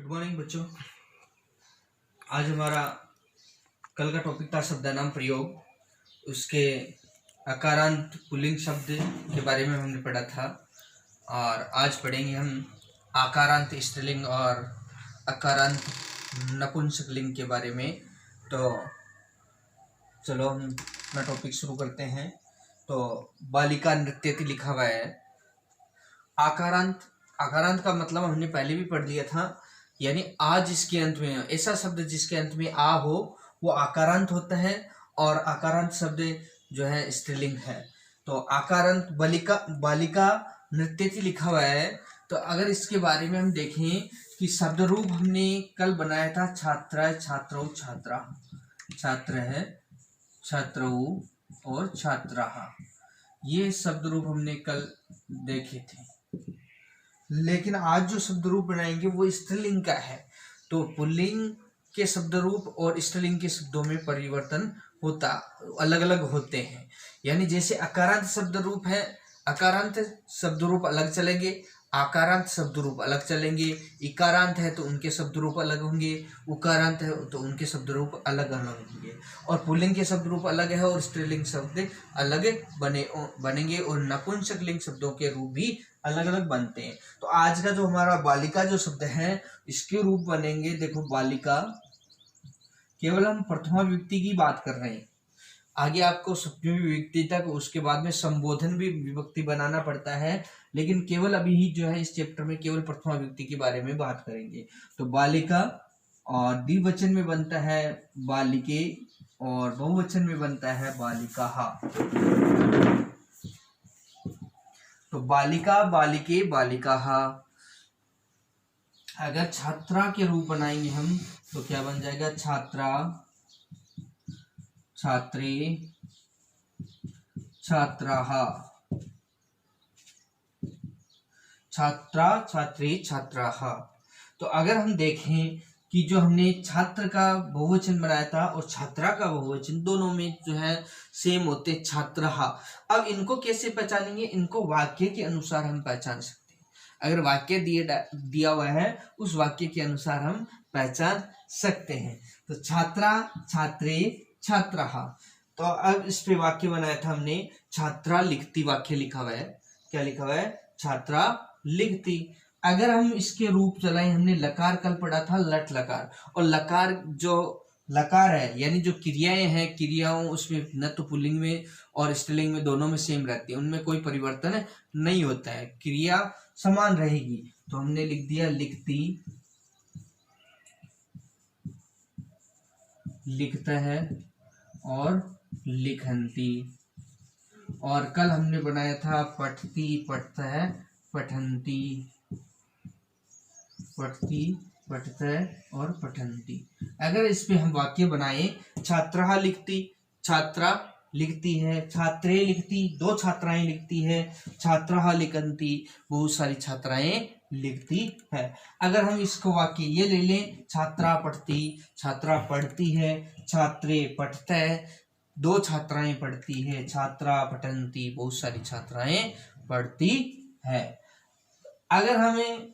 Morning बच्चों। आज हमारा कल का टॉपिक था शब्दानाम प्रयोग। उसके अकारांत पुल्लिंग शब्द के बारे में हमने पढ़ा था और आज पढ़ेंगे हम आकारांत स्त्रीलिंग और अकारांत नपुंसकलिंग के बारे में। तो चलो हम अपना टॉपिक शुरू करते हैं। तो बालिका नृत्यति लिखा हुआ है। आकारांत का मतलब हमने पहले भी पढ़ लिया था, यानी आ जिसके अंत में, ऐसा शब्द जिसके अंत में आ हो वो आकारांत होता है और आकारांत शब्द जो है स्त्रीलिंग है। तो आकारांत बालिका नृत्यति लिखा हुआ है। तो अगर इसके बारे में हम देखें कि शब्द रूप हमने कल बनाया था छात्रा, छात्रौ, छात्रा, छात्र है, छात्रौ और छात्रा, ये शब्द रूप हमने कल देखे थे। लेकिन आज जो शब्द रूप बनाएंगे वो स्त्रीलिंग का है। तो पुल्लिंग के शब्द रूप और स्त्रीलिंग के शब्दों में परिवर्तन होता अलग अलग होते हैं। यानी जैसे अकारांत शब्द रूप है, अकारांत शब्द रूप अलग चलेंगे, आकारांत शब्द रूप अलग चलेंगे। इकारांत है तो उनके शब्द रूप अलग होंगे, उकारांत है तो उनके शब्द रूप अलग अलग होंगे। और पुल्लिंग के शब्द रूप अलग है और स्त्रीलिंग शब्द अलग बनेंगे और नपुंसकलिंग शब्दों के रूप भी अलग अलग बनते हैं। तो आज का जो हमारा बालिका जो शब्द है इसके रूप बनेंगे। देखो बालिका, केवल हम प्रथमा विभक्ति की बात कर रहे हैं, आगे आपको सप्तमी विभक्ति तक, उसके बाद में संबोधन भी विभक्ति बनाना पड़ता है, लेकिन केवल अभी ही जो है इस चैप्टर में केवल प्रथमा विभक्ति के बारे में बात करेंगे। तो बालिका और द्विवचन में बनता है बालिके और बहुवचन में बनता है बालिकाः। तो बालिका, बालिके, बालिकाः। अगर छात्रा के रूप बनाएंगे हम तो क्या बन जाएगा? छात्रा, छात्रे, छात्राः, छात्रा, छात्रे, छात्राः। तो अगर हम देखें कि जो हमने छात्र का बहुवचन बनाया था और छात्रा का बहुवचन, दोनों में जो है सेम होते छात्राः। अब इनको कैसे पहचानेंगे? इनको वाक्य के अनुसार हम पहचान सकते हैं। अगर वाक्य दिया हुआ है उस वाक्य के अनुसार हम पहचान सकते हैं। तो छात्रा, छात्रे, छात्राः। तो अब इस पे वाक्य बनाया था हमने, छात्रा लिखती, वाक्य लिखा हुआ है। क्या लिखा हुआ है? छात्रा लिखती। अगर हम इसके रूप चलाएं, हमने लकार कल पढ़ा था, लट लकार, और लकार जो लकार है यानी जो क्रियाएं हैं, क्रियाओं उसमें न तो पुल्लिंग में और स्त्रीलिंग में दोनों में सेम रहती है, उनमें कोई परिवर्तन नहीं होता है, क्रिया समान रहेगी। तो हमने लिख दिया लिखती, लिखता है और लिखंती। और कल हमने बनाया था पठती, पढ़ता है, पठंती, पठती, पठता है और पठंती। अगर इस पे हम वाक्य बनाए, छात्रा लिखती, छात्रा लिखती है, छात्रे लिखती, दो छात्राएं लिखती है, छात्रा लिखंती, बहुत सारी छात्राएं लिखती है। अगर हम इसको वाक्य ये ले लें, छात्रा पढ़ती, छात्रा पढ़ती है, छात्रे पढ़ता है, दो छात्राएं पढ़ती है, छात्रा पठंती, बहुत सारी छात्राएं पढ़ती है। अगर हमें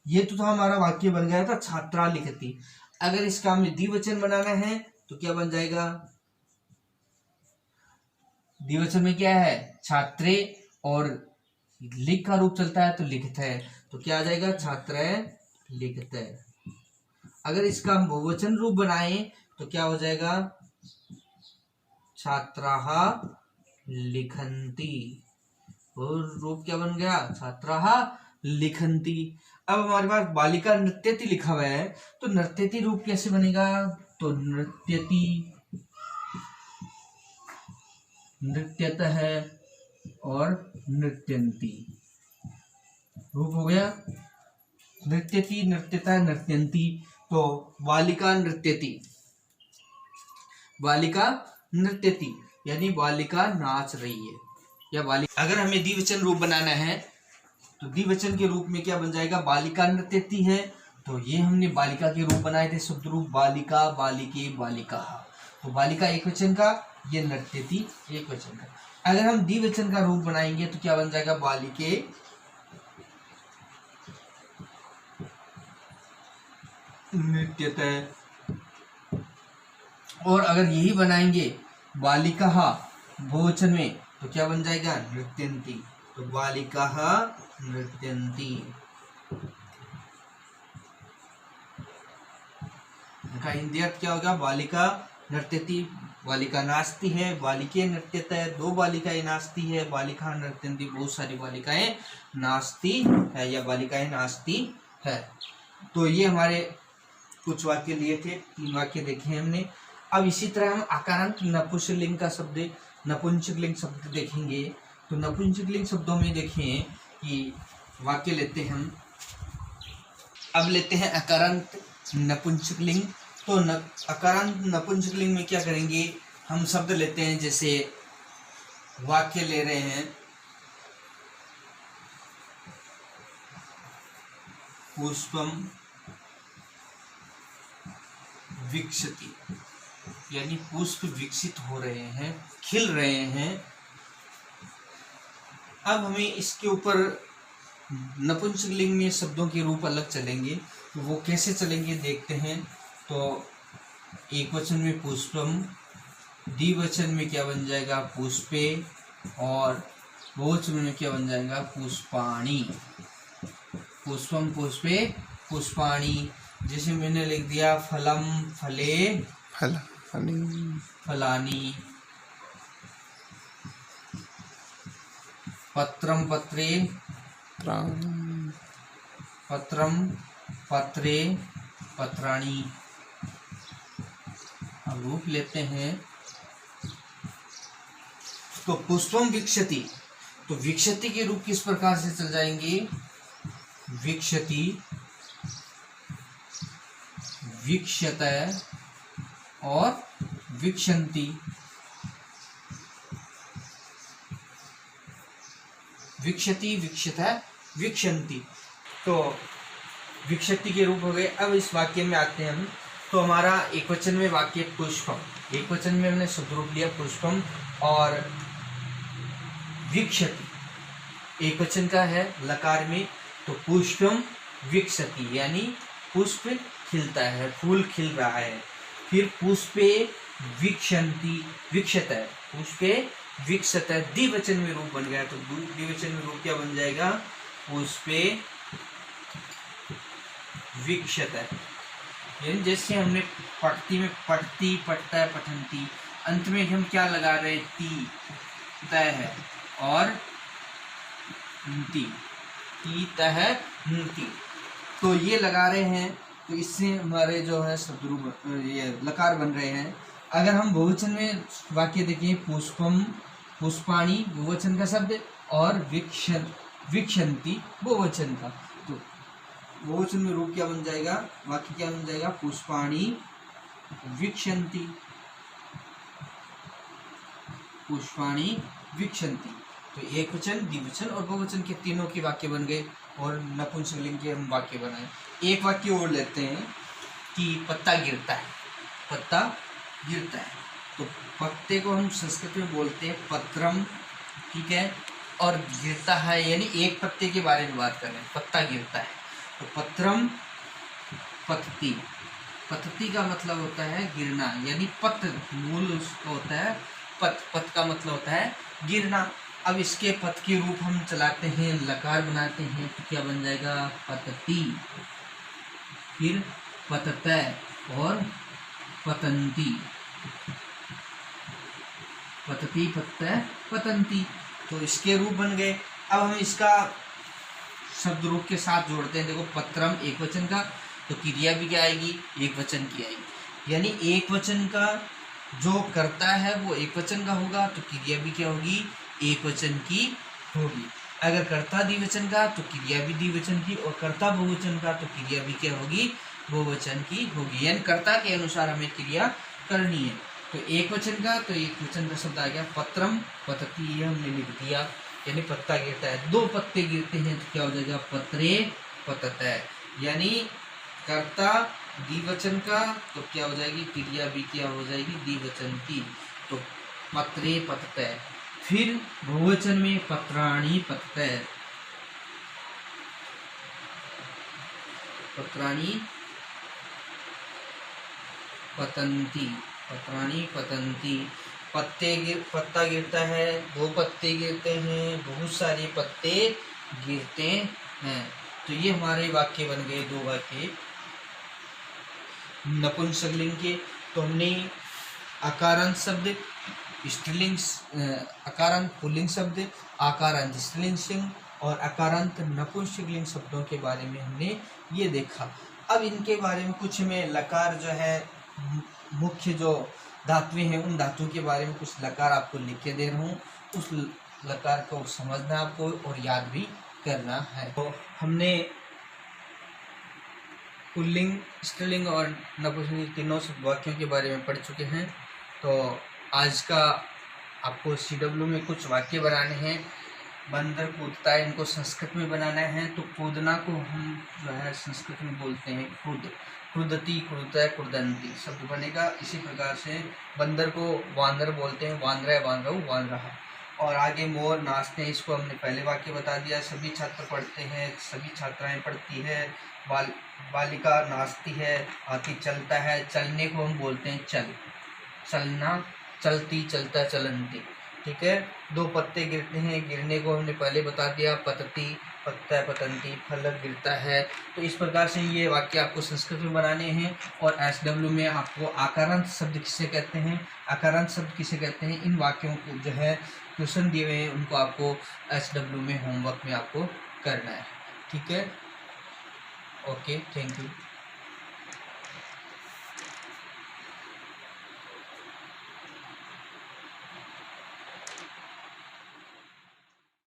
ये तो था हमारा वाक्य बन गया था छात्रा लिखती। अगर इसका हमें द्विवचन बनाना है तो क्या बन जाएगा? द्विवचन में क्या है? छात्रे और लिख का रूप चलता है तो लिखता है, तो क्या आ जाएगा? छात्राएं लिखते हैं। अगर इसका हम बहुवचन रूप बनाए तो क्या हो जाएगा? छात्राः लिखन्ति। और रूप क्या बन गया? छात्राः लिखन्ति। अब हमारे पास बालिका नृत्यति लिखा हुआ है, तो नृत्यति रूप कैसे बनेगा? तो नृत्यति, नृत्यतः और नृत्यन्ति रूप हो गया। नृत्यति, नृत्यतः, नृत्यन्ति। तो बालिका नृत्यति, बालिका नृत्यति यानी बालिका नाच रही है या बालिका। अगर हमें द्विवचन रूप बनाना है तो द्विवचन के रूप में क्या बन जाएगा? बालिका नृत्यति है, तो ये हमने बालिका के रूप बनाए थे शब्द रूप, बालिका, बालिके, बालिकाः। तो बालिका एक वचन का, ये नृत्यति एक वचन का। अगर हम द्विवचन का रूप बनाएंगे तो क्या बन जाएगा? बालिके, नृत्यते। और अगर यही बनाएंगे बालिकाः बहुवचन में तो क्या बन जाएगा? नृत्यन्ति। तो बालिकाः नृत्यन्ति। इनका हिंदी अर्थ क्या होगा? बालिका नृत्यति, बालिका नाचती है, बालिके नृत्यते, दो बालिकाएं नाचती है, बालिका नृत्यन्ति, बहुत सारी बालिकाएं नाचती है या बालिकाएं नाचती है। तो ये हमारे कुछ वाक्य लिए थे, 3 वाक्य देखे हमने। अब इसी तरह हम आकारांत नपुंसकलिंग का शब्द, नपुंसकलिंग शब्द देखेंगे। तो नपुंसकलिंग शब्दों में देखें कि वाक्य लेते हैं हम। अब लेते हैं अकारांत नपुंसकलिंग। तो अकारांत नपुंसकलिंग में क्या करेंगे? हम शब्द लेते हैं, जैसे वाक्य ले रहे हैं, पुष्पम विकसति, यानी पुष्प विकसित हो रहे हैं, खिल रहे हैं। अब हमें इसके ऊपर नपुंसकलिंग में शब्दों के रूप अलग चलेंगे, तो वो कैसे चलेंगे देखते हैं। तो एक वचन में पुष्पम, द्विवचन में क्या बन जाएगा? पुष्पे, और बहुवचन में क्या बन जाएगा? पुष्पाणि। पुष्पम पुष्पे पुष्पाणि। जैसे मैंने लिख दिया फलम फले फलानि, पत्रम पत्रे पत्रम पत्रे पत्राणि। अब रूप लेते हैं। तो पुष्पम विकसति, तो विकसति के रूप किस प्रकार से चल जाएंगे? विकसति, विकसते और विकसन्ति। विकसति, विकसते, विकसन्ति। तो विकसति के रूप हो गए। अब इस वाक्य में आते हैं हम। तो हमारा एक वचन में वाक्य पुष्पम, एक वचन में हमने शब्द रूप लिया पुष्पम, और विकसति एक वचन का है लकार में। तो पुष्पम विकसति, यानी पुष्प खिलता है, फूल खिल रहा है। फिर पुष्पे विकसन्ति, विकसते, पुष्पे विकसते, द्विवचन में रूप बन गया। तो द्विवचन में रूप क्या बन जाएगा? पुष्पे विकसते। यानी जैसे हमने पठती में पठती, पठता, पठन्ति, अंत में हम क्या लगा रहे? ती, तय है, और ती, ती तय ती। तो ये लगा रहे हैं, तो इससे हमारे जो है शब्द रूप ये लकार बन रहे हैं। अगर हम बहुवचन में वाक्य देखें, पुष्पम पुष्पाणि बहुवचन का शब्द, और विकसन्ति बहुवचन का, तो बहुवचन में रूप क्या बन जाएगा? वाक्य क्या बन जाएगा? पुष्पाणि विकसन्ति, पुष्पाणि विकसन्ति। तो एक वचन, द्विवचन और बहुवचन के तीनों के वाक्य बन गए, और नपुंसकलिंग के हम वाक्य बनाए। एक वाक्य और लेते हैं कि पत्ता गिरता है, पत्ता गिरता है। तो पत्ते को हम संस्कृत में बोलते हैं पत्रम, ठीक है, और गिरता है यानी एक पत्ते के बारे में बात कर रहे हैं, पत्ता गिरता है। तो पत्रम पतति, पतति का मतलब होता है गिरना, यानी पत मूल उसका होता है पत, पत का मतलब होता है गिरना। अब इसके पत के रूप हम चलाते हैं, लकार बनाते हैं, तो क्या बन जाएगा? पतति, फिर पतते और पतन्ति, पतति पतते पतन्ति। तो इसके रूप बन गए। अब हम इसका शब्द रूप के साथ जोड़ते हैं। देखो पत्रम एक वचन का, तो क्रिया भी क्या आएगी? एक वचन की आएगी। यानी एक वचन का जो करता है वो एक वचन का होगा, तो क्रिया भी क्या होगी? एक वचन की होगी। अगर कर्ता द्विवचन का तो क्रिया भी द्विवचन की, और कर्ता बहुवचन का तो क्रिया भी क्या होगी? बहुवचन की होगी। यानी कर्ता के अनुसार हमें क्रिया करनी है। तो एक वचन का, तो एक वचन का शब्द आ गया पत्रम पतति, ये हमने लिख दिया, यानी पत्ता गिरता है। दो पत्ते गिरते हैं तो क्या हो जाएगा? पत्रे पतते। यानी कर्ता द्विवचन का तो क्या हो जाएगी? क्रिया भी क्या हो जाएगी? द्विवचन की। तो पत्रे पतते। फिर बहुवचन में पत्राणि पतते, पत्राणि पतंती, पत्राणि पतंती, पत्ता गिरता है, 2 पत्ते गिरते हैं, बहुत सारे पत्ते गिरते हैं। तो ये हमारे वाक्य बन गए 2 वाक्य नपुंसकलिंग के। तो हमने आकारांत शब्द, स्त्रीलिंग, आकारांत पुल्लिंग शब्द, आकारांत स्त्रीलिंग और आकारांत नपुंसकलिंग शब्दों के बारे में हमने ये देखा। अब इनके बारे में कुछ में लकार जो है मुख्य जो धातुएं हैं उन धातुओं के बारे में कुछ लकार आपको लिख के दे रहा हूँ। उस लकार को समझना आपको और याद भी करना है। तो हमने पुल्लिंग, स्त्रीलिंग और नपुंसकलिंग तीनों वाक्यों के बारे में पढ़ चुके हैं। तो आज का आपको CW में कुछ वाक्य बनाने हैं। बंदर कूदता है, इनको संस्कृत में बनाना है। तो कूदना को हम जो है संस्कृत में बोलते हैं कूद, क्रुदती, क्रुदता, क्रुदंती शब्द बनेगा। इसी प्रकार से बंदर को वानर बोलते हैं, वानरा, वानरऊ, वानरहा। और आगे मोर नाचते हैं, इसको हमने पहले वाक्य बता दिया। सभी छात्र पढ़ते हैं, सभी छात्राएं पढ़ती है। बालिका नाचती है। हाथी चलता है, चलने को हम बोलते हैं चल, चलना, चलती, चलता, चलंती। ठीक है। 2 पत्ते गिरते हैं, गिरने को हमने पहले बता दिया, पतती, पत्ता, पतंती, फलक गिरता है। तो इस प्रकार से ये वाक्य आपको संस्कृत में बनाने हैं। और SW में आपको आकारांत शब्द किसे कहते हैं, आकारांत शब्द किसे कहते हैं, इन वाक्यों को जो है क्वेश्चन दिए हुए हैं उनको आपको SW में होमवर्क में आपको करना है। ठीक है। Okay, thank you.